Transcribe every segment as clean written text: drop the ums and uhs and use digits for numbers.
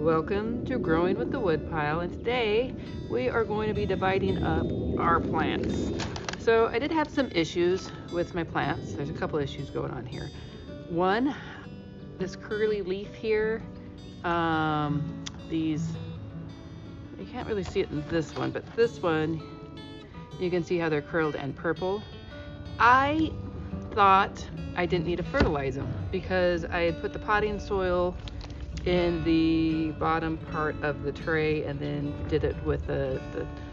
Welcome to Growing with the Woodpile, and today we are going to be dividing up our plants. So I did have some issues with my plants. There's a couple issues going on here. One, this curly leaf here, you can't really see it in this one, but this one, you can see how they're curled and purple. I thought I didn't need to fertilize them because I had put the potting soil in the bottom part of the tray and then did it with the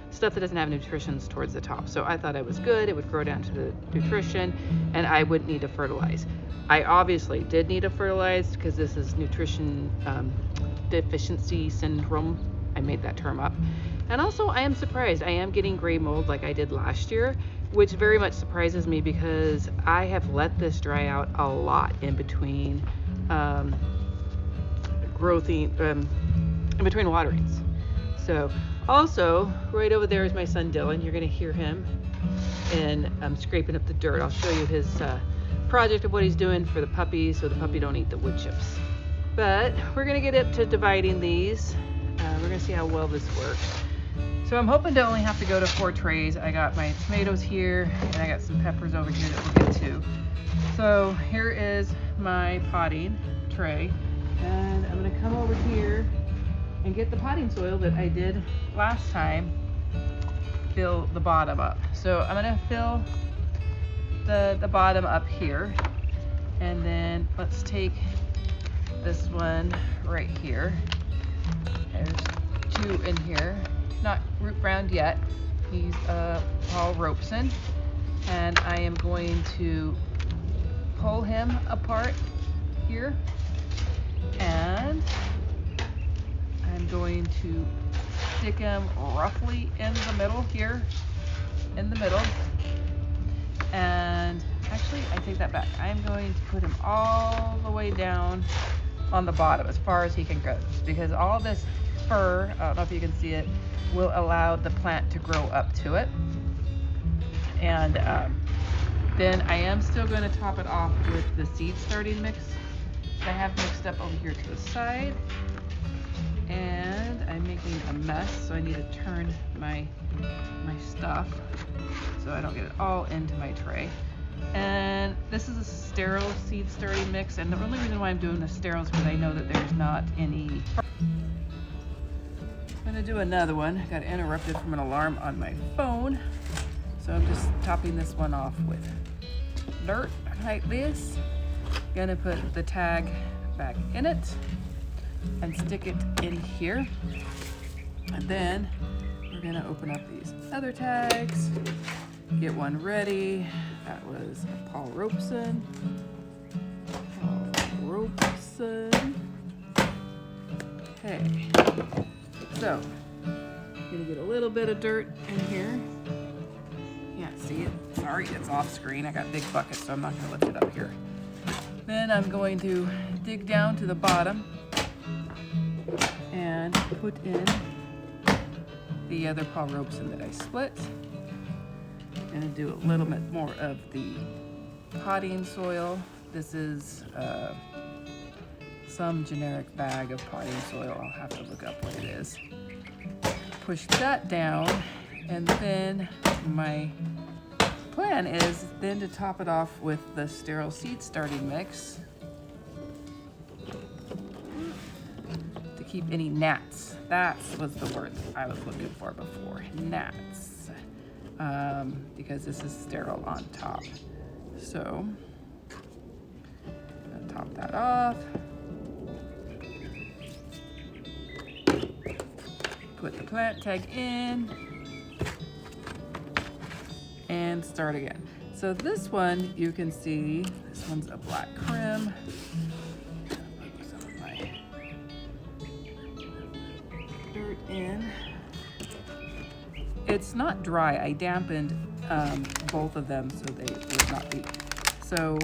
stuff that doesn't have nutritions towards the top. So I thought I was good. It would grow down to the nutrition and I wouldn't need to fertilize. I obviously did need to fertilize because this is nutrition deficiency syndrome. I made that term up. And also I am surprised. I am getting gray mold like I did last year, which very much surprises me because I have let this dry out a lot in between in between waterings. So also right over there is my son Dylan. You're going to hear him and scraping up the dirt. I'll show you his project of what he's doing for the puppies so the puppy don't eat the wood chips. But we're going to get up to dividing these. We're going to see how well this works. So I'm hoping to only have to go to 4 trays. I got my tomatoes here and I got some peppers over here that we'll get to. So here is my potting tray. And I'm going to come over here and get the potting soil that I did last time, fill the bottom up. So I'm going to fill the bottom up here, and then let's take this one right here. There's 2 in here, not root bound yet. He's Paul Robeson, and I am going to pull him apart here. And I'm going to stick him roughly in the middle here, in the middle. And actually, I take that back. I'm going to put him all the way down on the bottom as far as he can go, because all this fur, I don't know if you can see it, will allow the plant to grow up to it. And then I am still going to top it off with the seed starting mix I have mixed up over here to the side, and I'm making a mess, so I need to turn my stuff so I don't get it all into my tray. And this is a sterile seed starting mix, and the only reason why I'm doing this sterile is because I know that there's not any. I'm gonna do another one. I got interrupted from an alarm on my phone, so I'm just topping this one off with dirt like this. Gonna put the tag back in it and stick it in here, and then we're gonna open up these other tags, get one ready. That was Paul Robeson. Okay, so gonna get a little bit of dirt in here. Can't see it, sorry, it's off screen. I got big buckets, so I'm not gonna lift it up here. Then I'm going to dig down to the bottom and put in the other Paul Robeson that I split. I'm going to do a little bit more of the potting soil. This is some generic bag of potting soil. I'll have to look up what it is. Push that down, and then my plan is then to top it off with the sterile seed starting mix to keep any gnats. That was the word I was looking for before, gnats, because this is sterile on top. So I'm gonna top that off, put the plant tag in, and start again. So this one, you can see, this one's a black creme. Put some of my dirt in. It's not dry. I dampened both of them so they would not be. So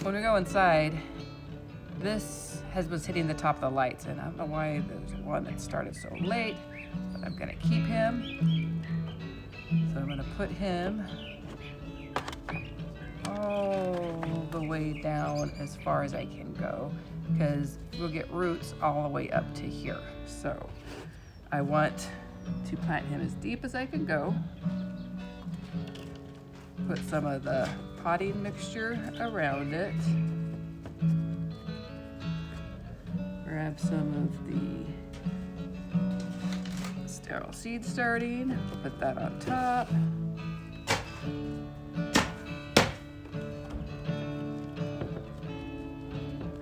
when we go inside, this was hitting the top of the lights, and I don't know why there's one that started so late, but I'm gonna keep him. So I'm going to put him all the way down as far as I can go. because we'll get roots all the way up to here. So I want to plant him as deep as I can go. Put some of the potting mixture around it. Grab some of the sterile seed starting, put that on top.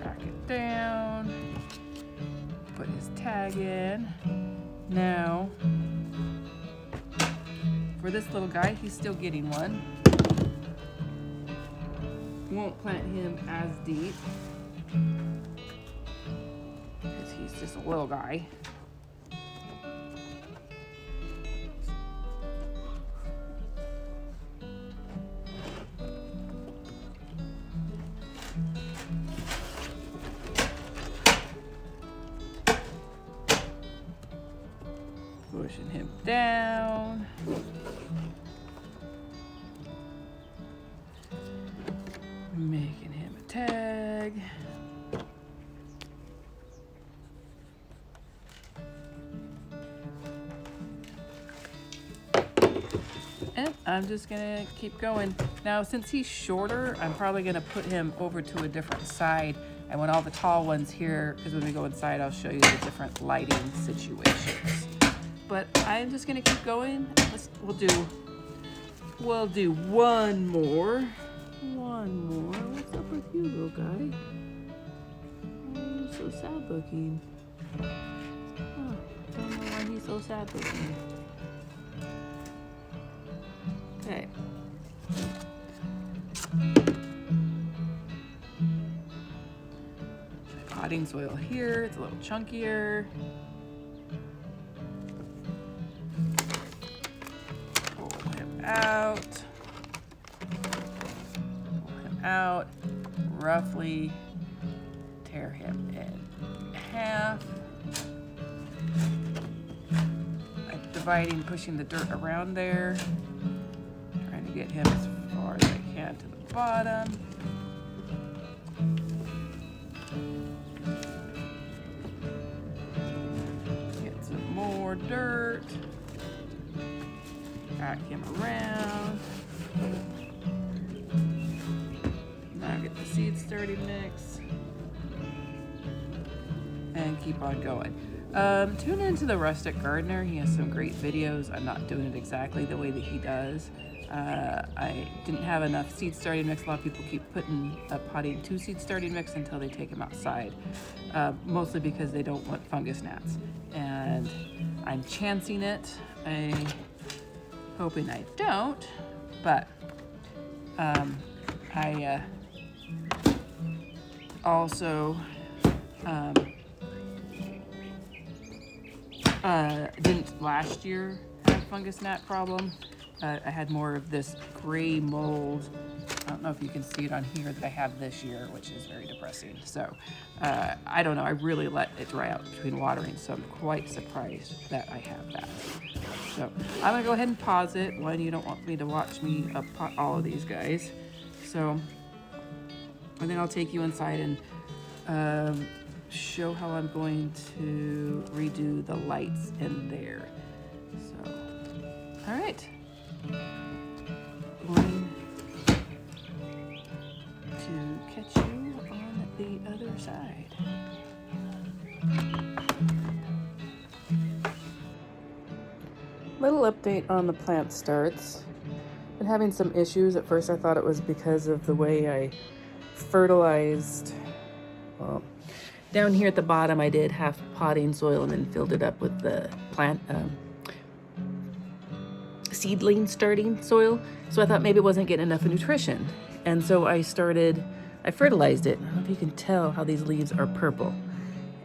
Pack it down, put his tag in. Now, for this little guy, he's still getting one. Won't plant him as deep because he's just a little guy. Pushing him down. Making him a tag. And I'm just gonna keep going. Now, since he's shorter, I'm probably gonna put him over to a different side. I want all the tall ones here, because when we go inside, I'll show you the different lighting situations. But I'm just gonna keep going. We'll do one more. What's up with you, little guy? Oh, you're so sad looking. Oh, don't know why he's so sad looking. Okay. Potting soil here. It's a little chunkier. Pull him out. Out, roughly tear him in half. I'm dividing, pushing the dirt around there, trying to get him as far as I can to the bottom. Get some more dirt, back him around. Get the seed starting mix and keep on going. Tune into the Rustic Gardener. He has some great videos. I'm not doing it exactly the way that he does. I didn't have enough seed starting mix. A lot of people keep putting a potting 2 seed starting mix until they take him outside, mostly because they don't want fungus gnats. And I'm chancing it. I'm hoping I don't, but I also didn't last year have fungus gnat problem. I had more of this gray mold. I don't know if you can see it on here that I have this year, which is very depressing. So I don't know, I really let it dry out between watering, so I'm quite surprised that I have that. So I'm gonna go ahead and pause it. One, you don't want me to watch me pot all of these guys. So, and then I'll take you inside and show how I'm going to redo the lights in there. So, all right. Going to catch you on the other side. Little update on the plant starts. Been having some issues. At first I thought it was because of the way I fertilized. Well, down here at the bottom I did half potting soil and then filled it up with the plant seedling starting soil. So I thought maybe it wasn't getting enough nutrition. And so I fertilized it. I don't know if you can tell how these leaves are purple.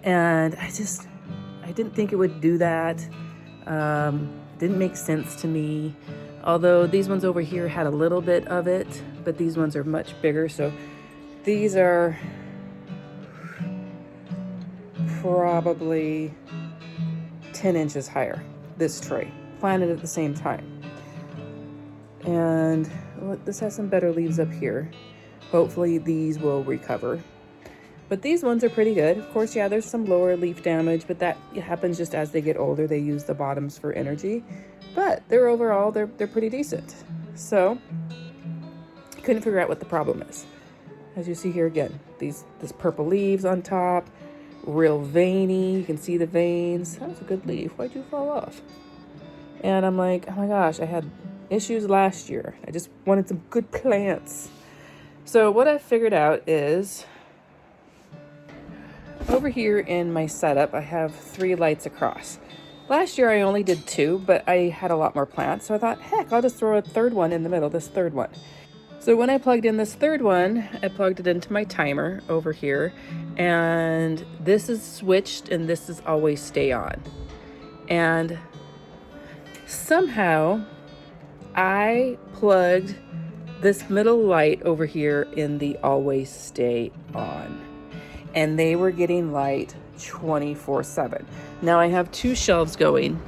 And I didn't think it would do that. Didn't make sense to me. Although these ones over here had a little bit of it, but these ones are much bigger. So these are probably 10 inches higher, this tray, planted at the same time. And well, this has some better leaves up here. Hopefully these will recover. But these ones are pretty good. Of course, yeah, there's some lower leaf damage, but that happens just as they get older. They use the bottoms for energy. But they're overall, they're pretty decent. So, couldn't figure out what the problem is. As you see here again, this purple leaves on top, real veiny. You can see the veins. That was a good leaf. Why'd you fall off? And I'm like, oh my gosh, I had issues last year. I just wanted some good plants. So what I figured out is, over here in my setup, I have 3 lights across. Last year I only did 2, but I had a lot more plants. So I thought, heck, I'll just throw a third one in the middle, this third one. So when I plugged in this third one, I plugged it into my timer over here, and this is switched and this is always stay on. And somehow I plugged this middle light over here in the always stay on, and they were getting light 24/7. Now I have 2 shelves going,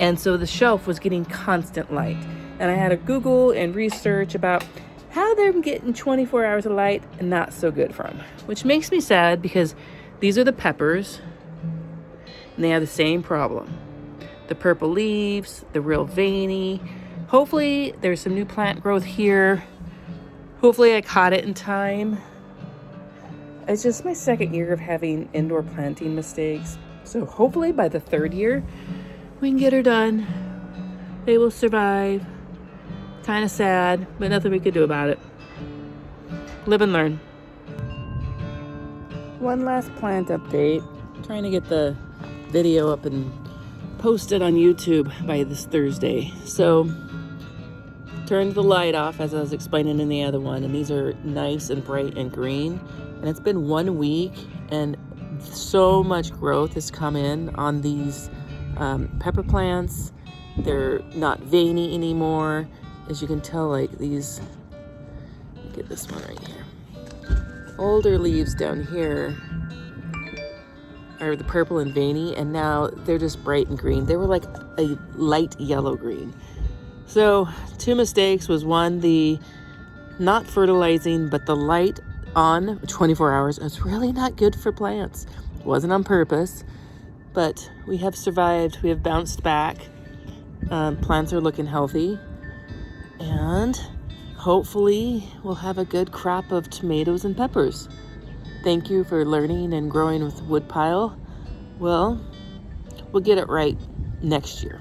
and so the shelf was getting constant light, and I had to Google and research about how they're getting 24 hours of light and not so good for them, which makes me sad because these are the peppers and they have the same problem. The purple leaves, the real veiny. Hopefully there's some new plant growth here. Hopefully I caught it in time. It's just my 2nd year of having indoor planting mistakes. So hopefully by the 3rd year, we can get her done. They will survive. Kind of sad, but nothing we could do about it. Live and learn. One last plant update. I'm trying to get the video up and posted on YouTube by this Thursday. So, turned the light off as I was explaining in the other one, and these are nice and bright and green. And it's been 1 week, and so much growth has come in on these pepper plants. They're not veiny anymore. As you can tell, like these, look at this one right here. Older leaves down here are the purple and veiny, and now they're just bright and green. They were like a light yellow green. So 2 mistakes was, one, the not fertilizing, but the light on 24 hours. It's really not good for plants. It wasn't on purpose, but we have survived. We have bounced back. Plants are looking healthy. And hopefully we'll have a good crop of tomatoes and peppers. Thank you for learning and growing with Woodpile. Well, we'll get it right next year.